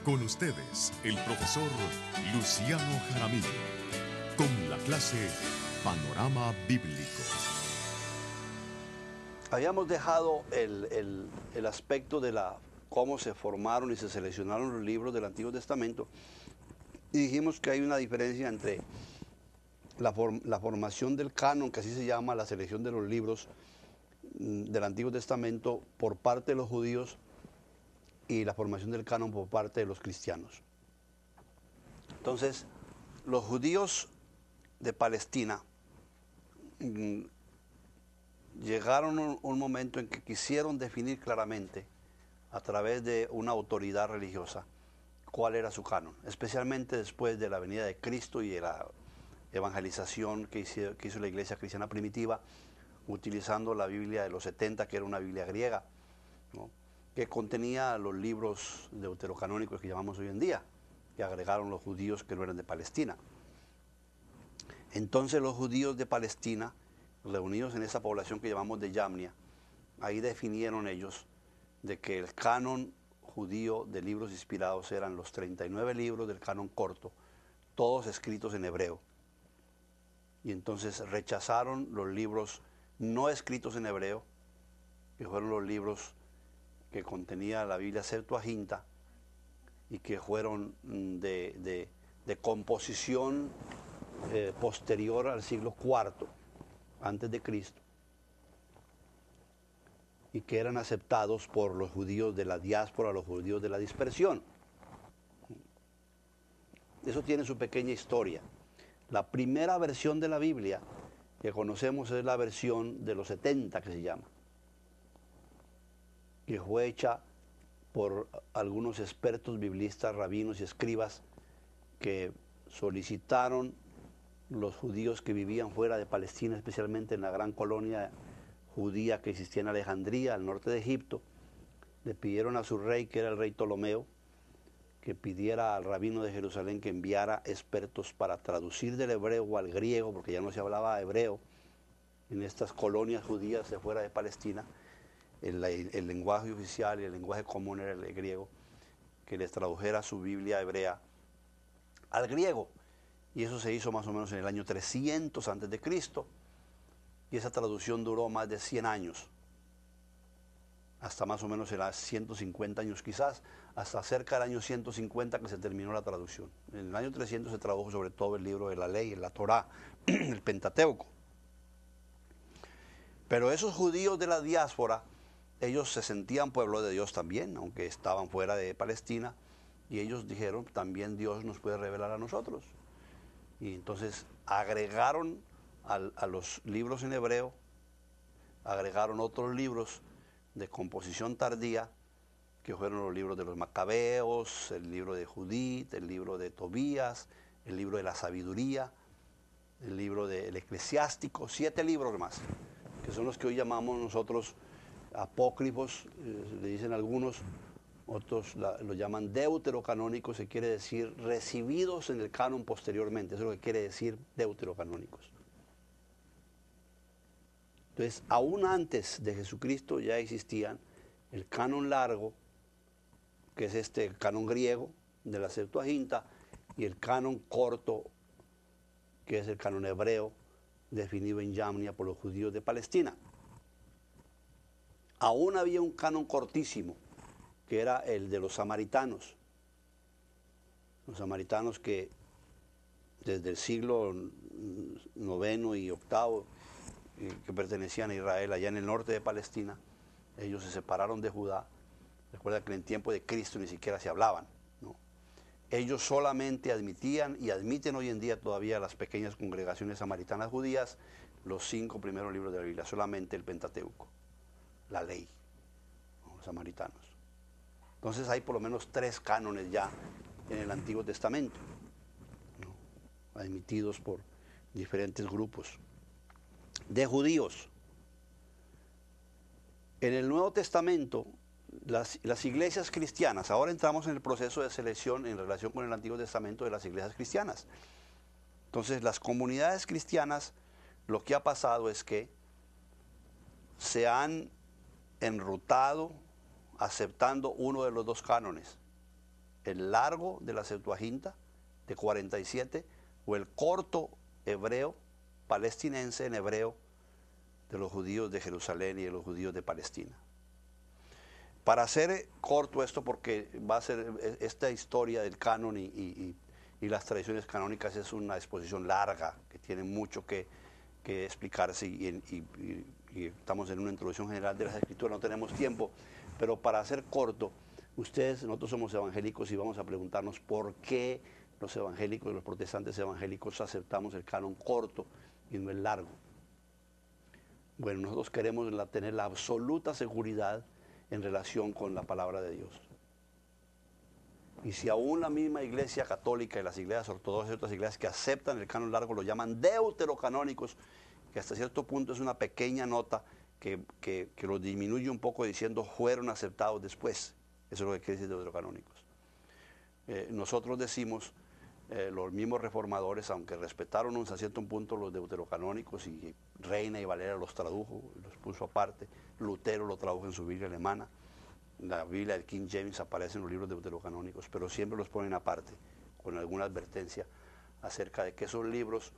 Con ustedes, el profesor Luciano Jaramillo, con la clase Panorama Bíblico. Habíamos dejado el aspecto de cómo se formaron y se seleccionaron los libros del Antiguo Testamento y dijimos que hay una diferencia entre la formación del canon, que así se llama la selección de los libros del Antiguo Testamento por parte de los judíos, y la formación del canon por parte de los cristianos. Entonces, los judíos de Palestina llegaron a un momento en que quisieron definir claramente, a través de una autoridad religiosa, cuál era su canon, especialmente después de la venida de Cristo y de la evangelización que hizo la iglesia cristiana primitiva, utilizando la Biblia de los 70, que era una Biblia griega, ¿no?, que contenía los libros deuterocanónicos que llamamos hoy en día, que agregaron los judíos que no eran de Palestina. Entonces los judíos de Palestina, reunidos en esa población que llamamos de Yamnia, ahí definieron ellos de que el canon judío de libros inspirados eran los 39 libros del canon corto, todos escritos en hebreo. Y entonces rechazaron los libros no escritos en hebreo, que fueron los libros que contenía la Biblia Septuaginta y que fueron de composición posterior al siglo IV antes de Cristo, y que eran aceptados por los judíos de la diáspora, los judíos de la dispersión. Eso tiene su pequeña historia. La primera versión de la Biblia que conocemos es la versión de los 70, que se llama, que fue hecha por algunos expertos biblistas, rabinos y escribas que solicitaron los judíos que vivían fuera de Palestina, especialmente en la gran colonia judía que existía en Alejandría, al norte de Egipto. Le pidieron a su rey, que era el rey Ptolomeo, que pidiera al rabino de Jerusalén que enviara expertos para traducir del hebreo al griego, porque ya no se hablaba hebreo en estas colonias judías de fuera de Palestina. El lenguaje oficial y el lenguaje común era el griego, que les tradujera su Biblia hebrea al griego. Y eso se hizo más o menos en el año 300 antes de Cristo, y esa traducción duró más de 100 años, hasta más o menos era 150 años quizás, hasta cerca del año 150 que se terminó la traducción. En el año 300 se tradujo sobre todo el libro de la ley, la Torá, el Pentateuco. Pero esos judíos de la diáspora, ellos se sentían pueblo de Dios también, aunque estaban fuera de Palestina, y ellos dijeron, también Dios nos puede revelar a nosotros. Y entonces agregaron a los libros en hebreo, agregaron otros libros de composición tardía, que fueron los libros de los Macabeos, el libro de Judith, el libro de Tobías, el libro de la sabiduría, el libro del eclesiástico, 7 libros más, que son los que hoy llamamos nosotros apócrifos, le dicen algunos, otros lo llaman deuterocanónicos, que quiere decir recibidos en el canon posteriormente, eso es lo que quiere decir deuterocanónicos. Entonces, aún antes de Jesucristo ya existían el canon largo, que es el canon griego de la Septuaginta, y el canon corto, que es el canon hebreo, definido en Yamnia por los judíos de Palestina. Aún había un canon cortísimo, que era el de los samaritanos. Los samaritanos que desde el siglo IX y VIII, que pertenecían a Israel, allá en el norte de Palestina, ellos se separaron de Judá. Recuerda que en el tiempo de Cristo ni siquiera se hablaban, ¿no? Ellos solamente admitían, y admiten hoy en día todavía las pequeñas congregaciones samaritanas judías, los 5 primeros libros de la Biblia, solamente el Pentateuco, la ley, ¿no?, los samaritanos. Entonces hay por lo menos 3 cánones ya en el Antiguo Testamento, ¿no?, admitidos por diferentes grupos de judíos. En el Nuevo Testamento, las iglesias cristianas, ahora entramos en el proceso de selección en relación con el Antiguo Testamento de las iglesias cristianas. Entonces, las comunidades cristianas, lo que ha pasado es que se han enrutado aceptando uno de los 2 cánones, el largo de la Septuaginta de 47 o el corto hebreo palestinense en hebreo de los judíos de Jerusalén y de los judíos de Palestina. Para hacer corto esto, porque va a ser esta historia del canon y las tradiciones canónicas es una exposición larga que tiene mucho que explicarse y estamos en una introducción general de las escrituras, no tenemos tiempo, pero para hacer corto, nosotros somos evangélicos y vamos a preguntarnos por qué los evangélicos y los protestantes evangélicos aceptamos el canon corto y no el largo. Bueno, nosotros queremos tener la absoluta seguridad en relación con la palabra de Dios. Y si aún la misma iglesia católica y las iglesias ortodoxas y otras iglesias que aceptan el canon largo lo llaman deuterocanónicos, que hasta cierto punto es una pequeña nota que los disminuye un poco diciendo fueron aceptados después. Eso es lo que quiere decir deuterocanónicos. Nosotros decimos, los mismos reformadores, aunque respetaron hasta cierto punto los deuterocanónicos y Reina y Valera los tradujo, los puso aparte, Lutero lo tradujo en su Biblia alemana, la Biblia del King James aparece en los libros deuterocanónicos, pero siempre los ponen aparte, con alguna advertencia acerca de que esos libros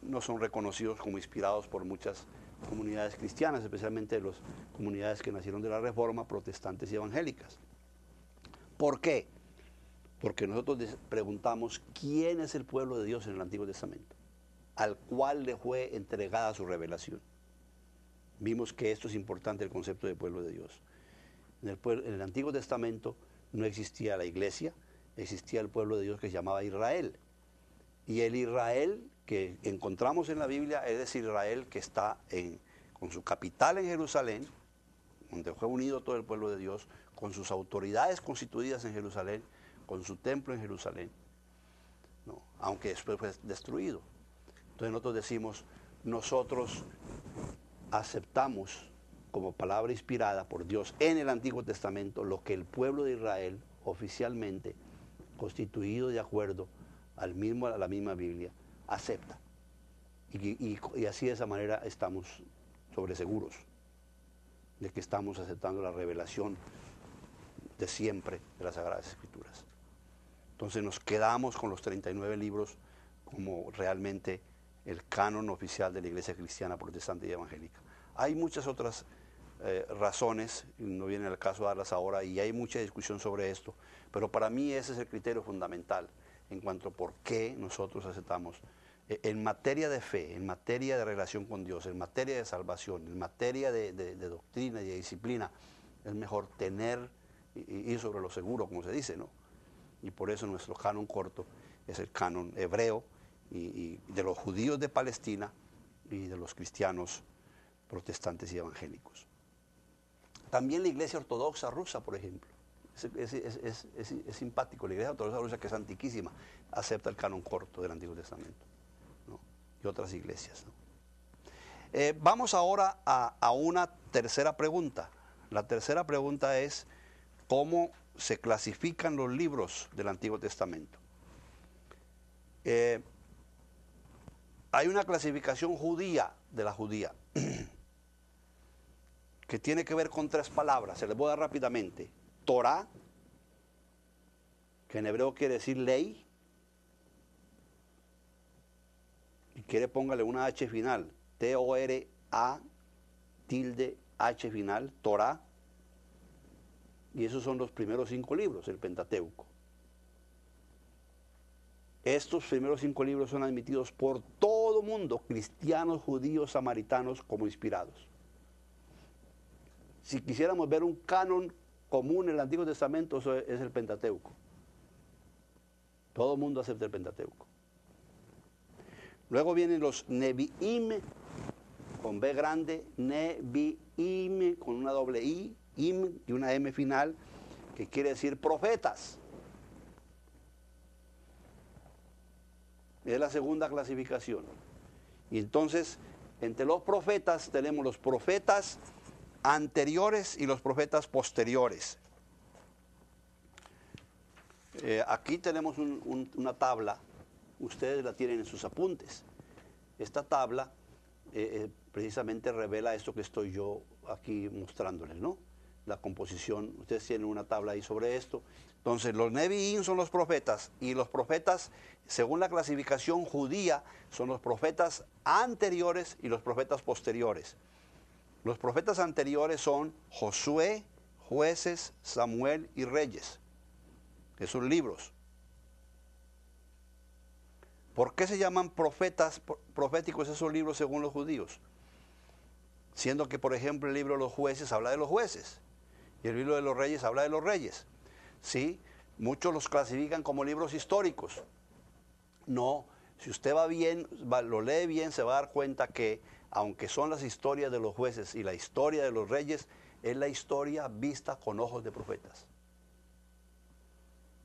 no son reconocidos como inspirados por muchas comunidades cristianas, especialmente las comunidades que nacieron de la Reforma, protestantes y evangélicas. ¿Por qué? Porque nosotros preguntamos quién es el pueblo de Dios en el Antiguo Testamento, al cual le fue entregada su revelación. Vimos que esto es importante, el concepto de pueblo de Dios. En el Antiguo Testamento no existía la iglesia, existía el pueblo de Dios que se llamaba Israel. Y el Israel que encontramos en la Biblia es decir, Israel que está con su capital en Jerusalén, donde fue unido todo el pueblo de Dios, con sus autoridades constituidas en Jerusalén, con su templo en Jerusalén, ¿no? Aunque después fue destruido. Entonces nosotros decimos, nosotros aceptamos como palabra inspirada por Dios en el Antiguo Testamento lo que el pueblo de Israel oficialmente, constituido de acuerdo a la misma Biblia, acepta. Y así de esa manera estamos seguros de que estamos aceptando la revelación de siempre de las Sagradas Escrituras. Entonces nos quedamos con los 39 libros como realmente el canon oficial de la Iglesia Cristiana, Protestante y Evangélica. Hay muchas otras razones, no viene al caso darlas ahora, y hay mucha discusión sobre esto, pero para mí ese es el criterio fundamental en cuanto a por qué nosotros aceptamos. En materia de fe, en materia de relación con Dios, en materia de salvación, en materia de doctrina y de disciplina, es mejor tener y ir sobre lo seguro, como se dice, ¿no? Y por eso nuestro canon corto es el canon hebreo y de los judíos de Palestina y de los cristianos protestantes y evangélicos. También la iglesia ortodoxa rusa, por ejemplo, es simpático. La iglesia ortodoxa rusa, que es antiquísima, acepta el canon corto del Antiguo Testamento, ¿no? Y otras iglesias, ¿no? Vamos ahora a una tercera pregunta. La tercera pregunta es, ¿cómo se clasifican los libros del Antiguo Testamento? Hay una clasificación judía de la judía que tiene que ver con tres palabras. Se les voy a dar rápidamente. Torah, que en hebreo quiere decir ley, y póngale una H final, T-O-R-A, tilde H final, Torah. Y esos son los primeros 5 libros, el Pentateuco. Estos primeros 5 libros son admitidos por todo mundo, cristianos, judíos, samaritanos, como inspirados. Si quisiéramos ver un canon común en el Antiguo Testamento, eso es el Pentateuco. Todo el mundo acepta el Pentateuco. Luego vienen los Nevi'im, con B grande, Nevi'im, con una doble I, im y una M final, que quiere decir profetas. Es la segunda clasificación. Y entonces, entre los profetas tenemos los profetas anteriores y los profetas posteriores. Aquí tenemos una tabla, ustedes la tienen en sus apuntes. Esta tabla precisamente revela esto que estoy yo aquí mostrándoles, ¿no? la composición. Ustedes tienen una tabla ahí sobre esto. Entonces, los Nevi'im son los profetas, y los profetas, según la clasificación judía, son los profetas anteriores y los profetas posteriores. Los profetas anteriores son Josué, Jueces, Samuel y Reyes. Esos libros. ¿Por qué se llaman proféticos esos libros según los judíos? Siendo que, por ejemplo, el libro de los jueces habla de los jueces y el libro de los reyes habla de los reyes. ¿Sí? Muchos los clasifican como libros históricos. No, si usted va bien, lo lee bien, se va a dar cuenta que, aunque son las historias de los jueces y la historia de los reyes, es la historia vista con ojos de profetas.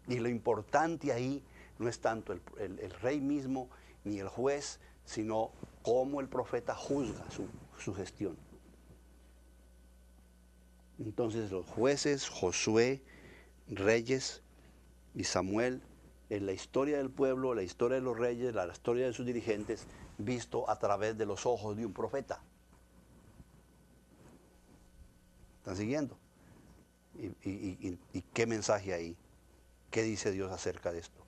Y lo importante ahí no es tanto el rey mismo ni el juez, sino cómo el profeta juzga su gestión. Entonces los jueces, Josué, Reyes y Samuel, en la historia del pueblo, la historia de los reyes, la historia de sus dirigentes, visto a través de los ojos de un profeta. ¿Están siguiendo? ¿Y qué mensaje hay? ¿Qué dice Dios acerca de esto?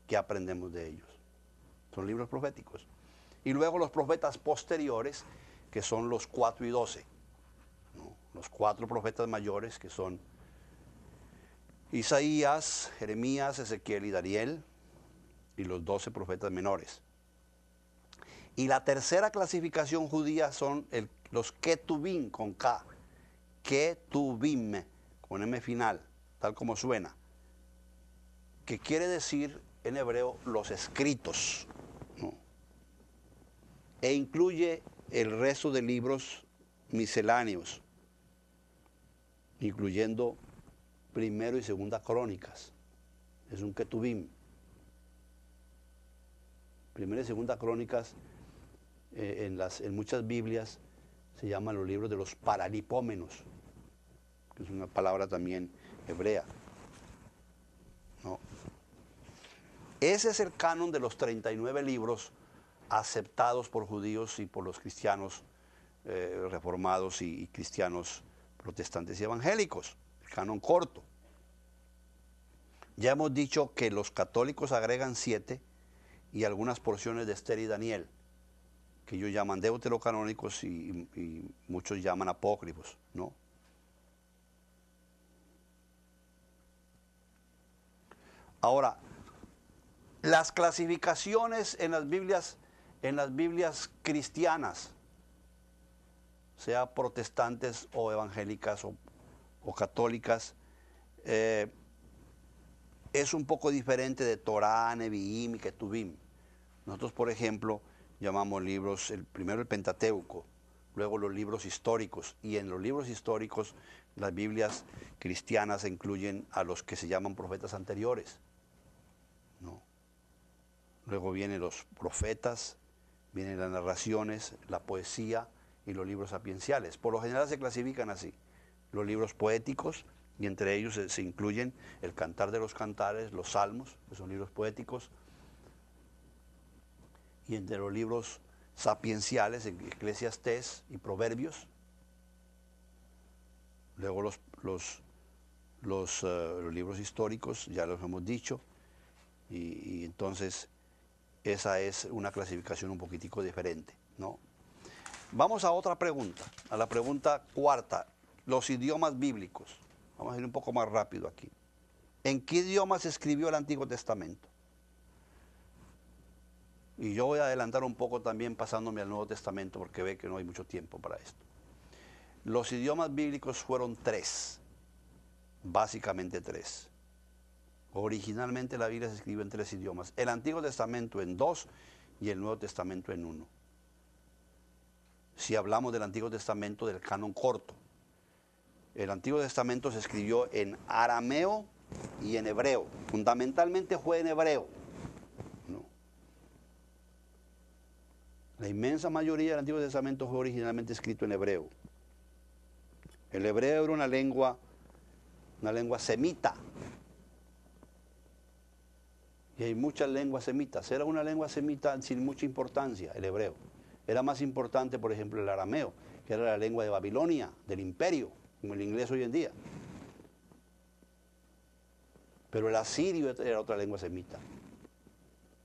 ¿Qué aprendemos de ellos? Son libros proféticos. Y luego los profetas posteriores, que son los 4 y 12. ¿No? Los 4 profetas mayores, que son Isaías, Jeremías, Ezequiel y Daniel, y los 12 profetas menores. Y la tercera clasificación judía son los Ketubim con K, Ketubim con M final, tal como suena, que quiere decir en hebreo los escritos, ¿no? E incluye el resto de libros misceláneos, incluyendo Primero y Segunda Crónicas. Es un Ketubim. Primera y Segunda Crónicas en muchas Biblias se llaman los libros de los paralipómenos, que es una palabra también hebrea, ¿no? Ese es el canon de los 39 libros aceptados por judíos y por los cristianos reformados y cristianos protestantes y evangélicos. Canon corto. Ya hemos dicho que los católicos agregan 7 y algunas porciones de Esther y Daniel, que ellos llaman deuterocanónicos y muchos llaman apócrifos, ¿no? Ahora, las clasificaciones en las Biblias cristianas, sea protestantes o evangélicas o católicas, es un poco diferente de Torá, Nevi'im y Ketubim. Nosotros, por ejemplo, llamamos libros, primero el Pentateuco, luego los libros históricos, y en los libros históricos las Biblias cristianas incluyen a los que se llaman profetas anteriores, ¿no? Luego vienen los profetas, vienen las narraciones, la poesía y los libros sapienciales. Por lo general se clasifican así: los libros poéticos, y entre ellos se incluyen el Cantar de los Cantares, los Salmos, que son libros poéticos, y entre los libros sapienciales, Eclesiastés y Proverbios. Luego los libros históricos, ya los hemos dicho, y entonces esa es una clasificación un poquitico diferente, ¿no? Vamos a otra pregunta, a la pregunta cuarta, los idiomas bíblicos. Vamos a ir un poco más rápido aquí. ¿En qué idioma se escribió el Antiguo Testamento? Y yo voy a adelantar un poco también pasándome al Nuevo Testamento, porque ve que no hay mucho tiempo para esto. Los idiomas bíblicos fueron 3, básicamente 3. Originalmente la Biblia se escribió en 3 idiomas. El Antiguo Testamento en 2 y el Nuevo Testamento en 1. Si hablamos del Antiguo Testamento, del canon corto. El Antiguo Testamento se escribió en arameo y en hebreo. Fundamentalmente fue en hebreo, ¿no? La inmensa mayoría del Antiguo Testamento fue originalmente escrito en hebreo. El hebreo era una lengua semita. Y hay muchas lenguas semitas. Era una lengua semita sin mucha importancia, el hebreo. Era más importante, por ejemplo, el arameo, que era la lengua de Babilonia, del imperio, como el inglés hoy en día. Pero el asirio era otra lengua semita.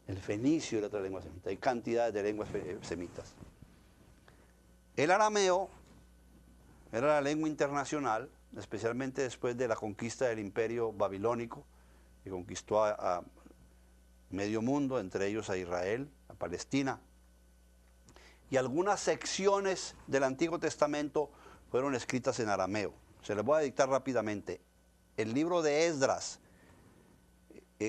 El fenicio era otra lengua semita. Hay cantidades de lenguas semitas. El arameo era la lengua internacional, especialmente después de la conquista del imperio babilónico, que conquistó a medio mundo, entre ellos a Israel, a Palestina. Y algunas secciones del Antiguo Testamento fueron escritas en arameo. Se les voy a dictar rápidamente. El libro de Esdras,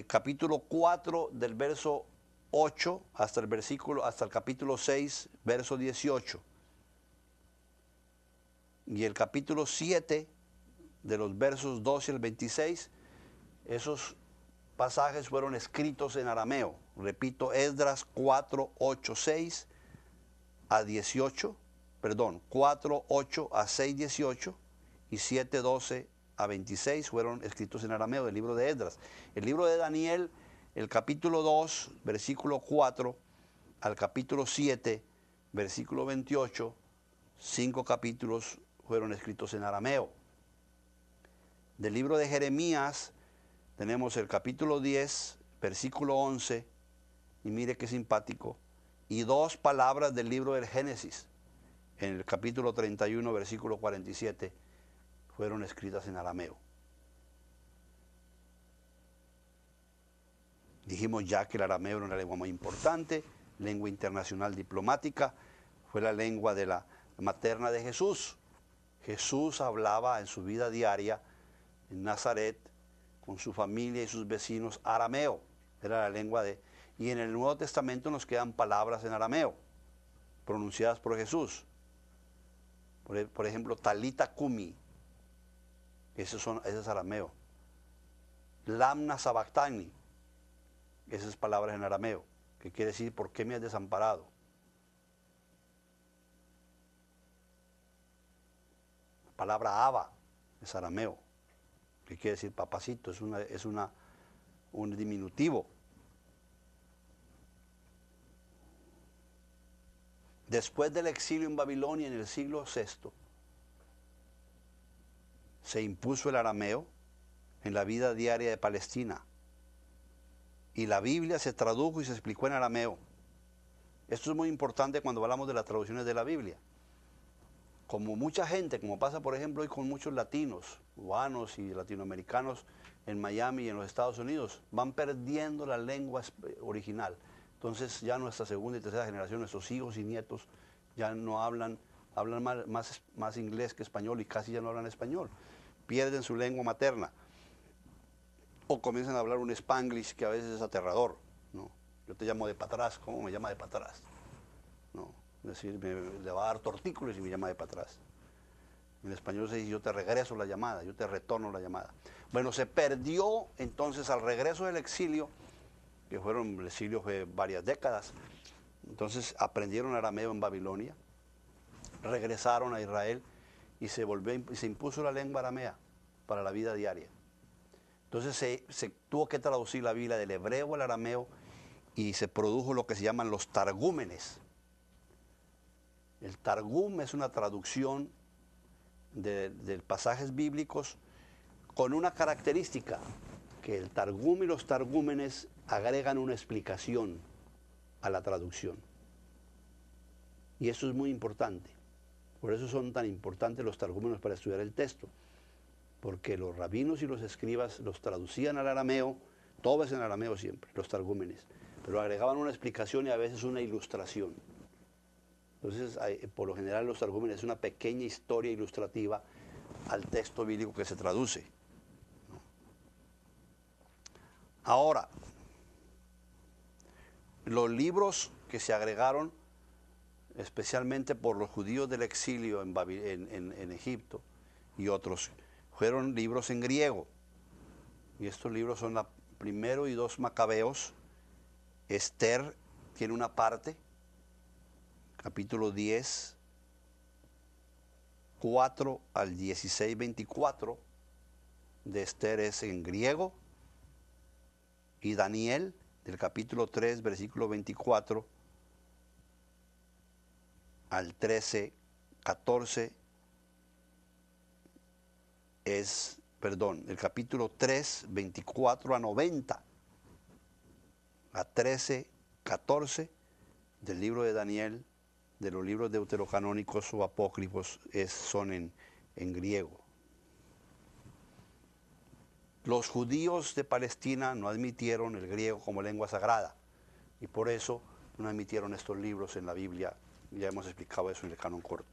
capítulo 4 del verso 8 hasta el capítulo 6, verso 18. Y el capítulo 7 de los versos 12 al 26, esos pasajes fueron escritos en arameo. Repito, Esdras 4, 8, 6 a 18, perdón, 4, 8 a 6, 18 y 7, 12 a 26 fueron escritos en arameo del libro de Esdras. El libro de Daniel, el capítulo 2, versículo 4 al capítulo 7, versículo 28, 5 capítulos fueron escritos en arameo. Del libro de Jeremías tenemos el capítulo 10, versículo 11, y mire qué simpático, y 2 palabras del libro del Génesis, en el capítulo 31, versículo 47, fueron escritas en arameo. Dijimos ya que el arameo era una lengua muy importante, lengua internacional diplomática, fue la lengua de la materna de Jesús. Jesús hablaba en su vida diaria en Nazaret con su familia y sus vecinos arameo, era la lengua de... Y en el Nuevo Testamento nos quedan palabras en arameo, pronunciadas por Jesús. Por ejemplo, Talita Kumi, ese es arameo. Lamna Sabactani, esas palabras en arameo, que quiere decir, ¿por qué me has desamparado? La palabra Abba es arameo, que quiere decir papacito, es un diminutivo. Después del exilio en Babilonia en el siglo VI, se impuso el arameo en la vida diaria de Palestina. Y la Biblia se tradujo y se explicó en arameo. Esto es muy importante cuando hablamos de las traducciones de la Biblia. Como mucha gente, como pasa por ejemplo hoy con muchos latinos, cubanos y latinoamericanos en Miami y en los Estados Unidos, van perdiendo la lengua original. Entonces ya nuestra segunda y tercera generación, nuestros hijos y nietos, ya no hablan más inglés que español y casi ya no hablan español. Pierden su lengua materna. O comienzan a hablar un spanglish que a veces es aterrador, ¿no? Yo te llamo de para atrás, ¿cómo me llama de para atrás? ¿No? Es decir, le va a dar tortícolis y me llama de para atrás. En español se dice, yo te regreso la llamada, yo te retorno la llamada. Bueno, se perdió entonces al regreso del exilio, que el exilio fue varias décadas. Entonces aprendieron arameo en Babilonia, regresaron a Israel y se impuso la lengua aramea para la vida diaria. Entonces se tuvo que traducir la Biblia del hebreo al arameo y se produjo lo que se llaman los targúmenes. El targum es una traducción de pasajes bíblicos con una característica, que el targum y los targúmenes agregan una explicación a la traducción. Y eso es muy importante. Por eso son tan importantes los targúmenes para estudiar el texto. Porque los rabinos y los escribas los traducían al arameo, todo es en arameo siempre, los targúmenes, pero agregaban una explicación y a veces una ilustración. Entonces, por lo general los targúmenes es una pequeña historia ilustrativa al texto bíblico que se traduce, ¿no? Ahora, los libros que se agregaron, especialmente por los judíos del exilio en Egipto y otros, fueron libros en griego. Y estos libros son primero y 2 Macabeos. Esther tiene una parte, capítulo 10, 4 al 16, 24 de Esther es en griego. Y Daniel, del capítulo 3, versículo 24 al 13, 14 el capítulo 3, 24 a 90, a 13, 14 del libro de Daniel, de los libros deuterocanónicos o apócrifos, son en griego. Los judíos de Palestina no admitieron el griego como lengua sagrada y por eso no admitieron estos libros en la Biblia. Ya hemos explicado eso en el canon corto.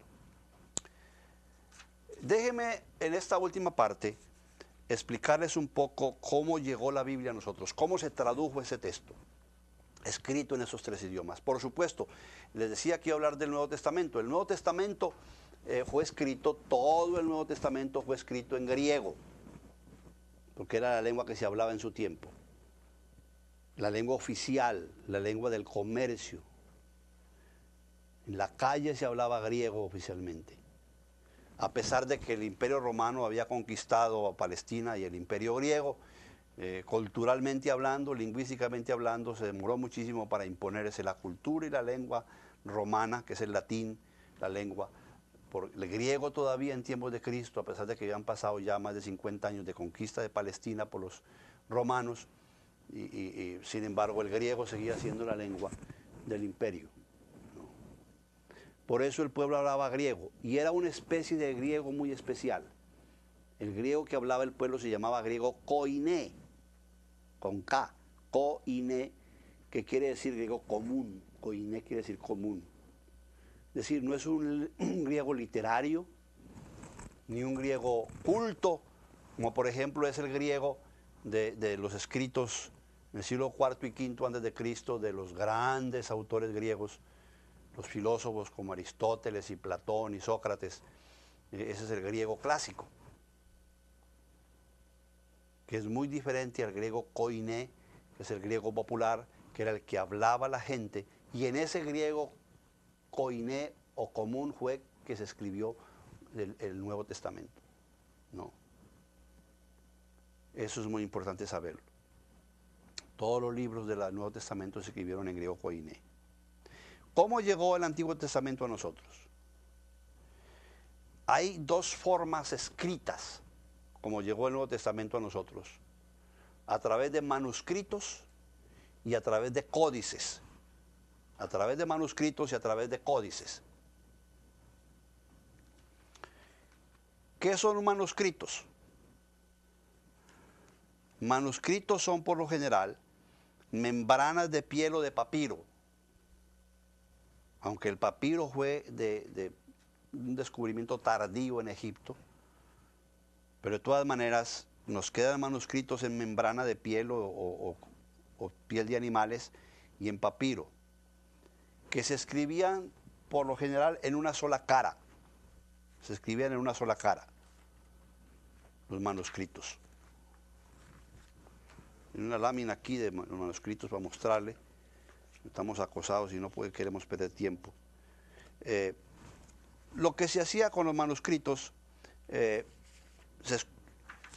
Déjenme en esta última parte explicarles un poco cómo llegó la Biblia a nosotros, cómo se tradujo ese texto, escrito en esos tres idiomas. Por supuesto, les decía que iba a hablar del Nuevo Testamento. El Nuevo Testamento fue escrito, todo el Nuevo Testamento fue escrito en griego, porque era la lengua que se hablaba en su tiempo, la lengua oficial, la lengua del comercio. En la calle se hablaba griego oficialmente, a pesar de que el Imperio Romano había conquistado a Palestina y el Imperio griego, culturalmente hablando, lingüísticamente hablando, se demoró muchísimo para imponerse la cultura y la lengua romana, que es el latín, la lengua. Por el griego todavía en tiempos de Cristo, a pesar de que habían pasado ya más de 50 años de conquista de Palestina por los romanos, y sin embargo el griego seguía siendo la lengua del imperio, ¿no? Por eso el pueblo hablaba griego, y era una especie de griego muy especial. El griego que hablaba el pueblo se llamaba griego koiné, con K, koiné, que quiere decir griego común. Koiné quiere decir común. Es decir, no es un griego literario, ni un griego culto, como por ejemplo es el griego de los escritos en el siglo IV y V antes de Cristo, de los grandes autores griegos, los filósofos como Aristóteles y Platón y Sócrates. Ese es el griego clásico, que es muy diferente al griego koiné, que es el griego popular, que era el que hablaba la gente, y en ese griego koiné o común fue que se escribió el Nuevo Testamento. No. Eso es muy importante saberlo. Todos los libros del Nuevo Testamento se escribieron en griego koiné. ¿Cómo llegó el Antiguo Testamento a nosotros? Hay dos formas escritas como llegó el Nuevo Testamento a nosotros: a través de manuscritos y a través de códices. A través de manuscritos y a través de códices. ¿Qué son manuscritos? Manuscritos son por lo general membranas de piel o de papiro, aunque el papiro fue de un descubrimiento tardío en Egipto, pero de todas maneras nos quedan manuscritos en membrana de piel o piel de animales y en papiro, que se escribían por lo general en una sola cara. Se escribían en una sola cara los manuscritos. En una lámina aquí de los manuscritos para mostrarle. Estamos acosados y no queremos perder tiempo. Lo que se hacía con los manuscritos, este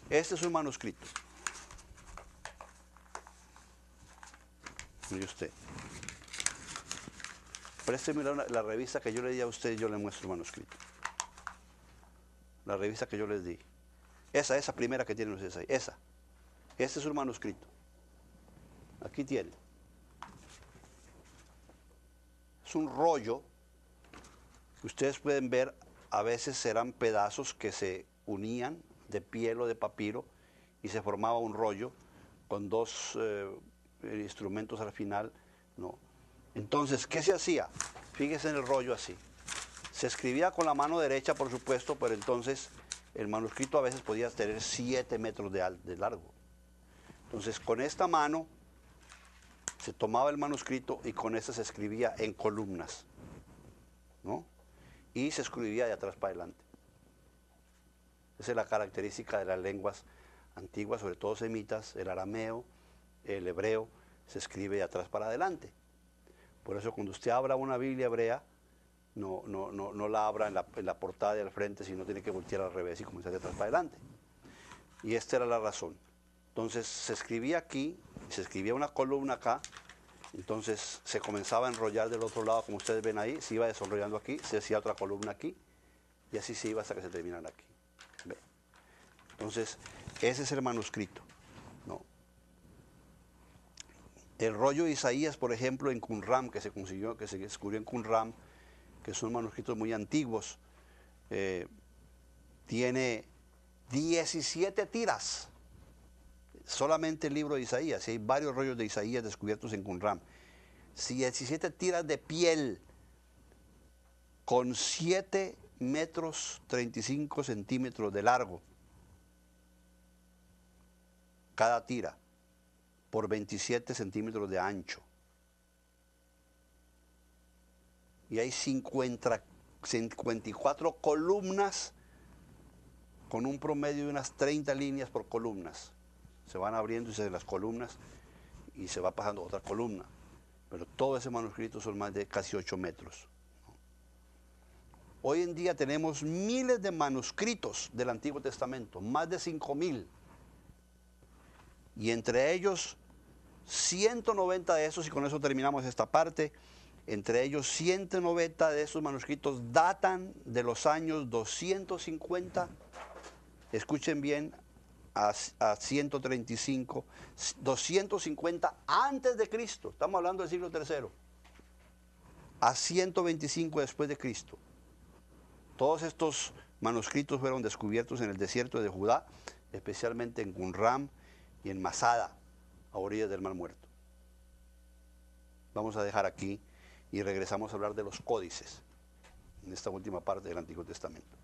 es un manuscrito. Mire usted. Présteme la revista que yo le di a usted y yo le muestro el manuscrito. La revista que yo les di. Esa primera que tienen ustedes ahí. Esa. Este es un manuscrito. Aquí tiene. Es un rollo que ustedes pueden ver, a veces serán pedazos que se unían de piel o de papiro y se formaba un rollo con dos instrumentos al final, ¿no? Entonces, ¿qué se hacía? Fíjese en el rollo así. Se escribía con la mano derecha, por supuesto, pero entonces el manuscrito a veces podía tener 7 metros de largo. Entonces, con esta mano se tomaba el manuscrito y con esta se escribía en columnas, ¿no? Y se escribía de atrás para adelante. Esa es la característica de las lenguas antiguas, sobre todo semitas, el arameo, el hebreo, se escribe de atrás para adelante. Por eso cuando usted abra una Biblia hebrea, no la abra en la portada de al frente, sino tiene que voltear al revés y comenzar de atrás para adelante. Y esta era la razón. Entonces se escribía aquí, se escribía una columna acá, entonces se comenzaba a enrollar del otro lado, como ustedes ven ahí, se iba desenrollando aquí, se hacía otra columna aquí, y así se iba hasta que se terminara aquí. ¿Ve? Entonces, ese es el manuscrito, ¿no? El rollo de Isaías, por ejemplo, en Qumran, que se descubrió en Qumran, que son manuscritos muy antiguos, tiene 17 tiras. Solamente el libro de Isaías, y hay varios rollos de Isaías descubiertos en Qumran. 17 tiras de piel con 7 metros 35 centímetros de largo. Cada tira, por 27 centímetros de ancho. Y hay 54 columnas con un promedio de unas 30 líneas por columnas. Se van abriendo las columnas y se va pasando otra columna. Pero todo ese manuscrito son más de casi 8 metros. Hoy en día tenemos miles de manuscritos del Antiguo Testamento, más de 5,000. Y entre ellos, 190 de esos, y con eso terminamos esta parte, entre ellos 190 de esos manuscritos datan de los años 250, escuchen bien, a 135, 250 antes de Cristo, estamos hablando del siglo III, a 125 después de Cristo. Todos estos manuscritos fueron descubiertos en el desierto de Judá, especialmente en Qumran y en Masada, a orillas del Mar Muerto. Vamos a dejar aquí y regresamos a hablar de los códices en esta última parte del Antiguo Testamento.